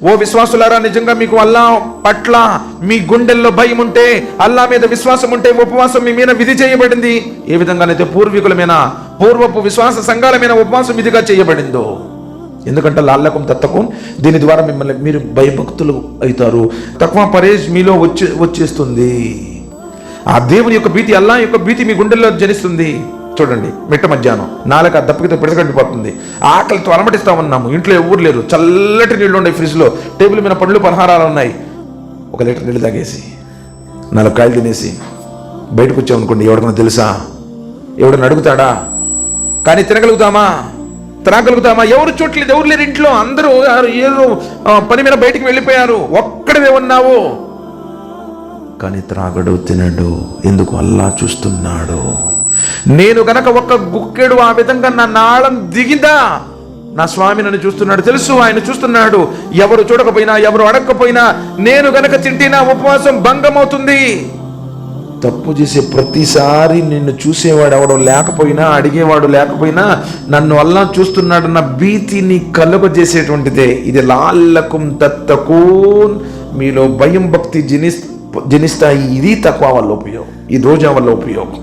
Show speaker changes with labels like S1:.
S1: ఓ విశ్వాసులారా, నిజంగా మీకు అల్లా పట్ల మీ గుండెల్లో భయం ఉంటే, అల్లా మీద విశ్వాసం ఉంటే, ఉపవాసం మీ మీద విధి చేయబడింది. ఏ విధంగానైతే పూర్వపు విశ్వాస సంఘాల మీద ఉపవాసం విధిగా చేయబడిందో. ఎందుకంటే లాల్లకం తత్తకం, దీని ద్వారా మిమ్మల్ని మీరు భయభక్తులు అవుతారు. తక్వా పరేజ్ మీలో వచ్చేస్తుంది. ఆ దేవుని యొక్క భీతి, అల్లా యొక్క భీతి మీ గుండెల్లో జనిస్తుంది. చూడండి, మిట్ట మధ్యాహ్నం నాలుక దప్పకితో పిడకట్టిపోతుంది, ఆకలితో అలమటిస్తా ఉన్నాము, ఇంట్లో ఎవరు లేరు, చల్లటి నీళ్లు ఉన్నాయి, ఫ్రిడ్జ్లో టేబుల్ మీద పళ్ళు పలహారాలు ఉన్నాయి. 1 లీటర్ నీళ్ళు తాగేసి 4 కాయలు తినేసి బయటకు వచ్చామనుకోండి, ఎవరికైనా తెలుసా? ఎవడన్నా అడుగుతాడా? కానీ త్రాగలుగుతామా? ఎవరు చూడలేదు, ఎవరు లేరు ఇంట్లో, అందరూ ఏదో పని మీద బయటికి వెళ్ళిపోయారు, ఒక్కడవే ఉన్నావు. కానీ త్రాగడు, తినడు. ఎందుకు? అల్లా చూస్తున్నాడు. నేను గనక ఒక్క గుక్కెడు ఆ విధంగా నా నాళం దిగిందా, నా స్వామి నన్ను చూస్తున్నాడు, తెలుసు, ఆయన చూస్తున్నాడు. ఎవరు చూడకపోయినా, ఎవరు అడగకపోయినా, నేను గనక తింటినా ఉపవాసం భంగం అవుతుంది. తప్పు చేసే ప్రతిసారి నిన్ను చూసేవాడు ఎవడో లేకపోయినా, అడిగేవాడు లేకపోయినా, నన్ను అల్లా చూస్తున్నాడన్న భీతిని కలుగజేసేటువంటిదే ఇది. లాల్లకుం తత్తకూన్, మీలో భయం భక్తి జనిస్తాయి. ఇది తక్వా వల్ల ఉపయోగం, ఈ రోజా వల్ల ఉపయోగం.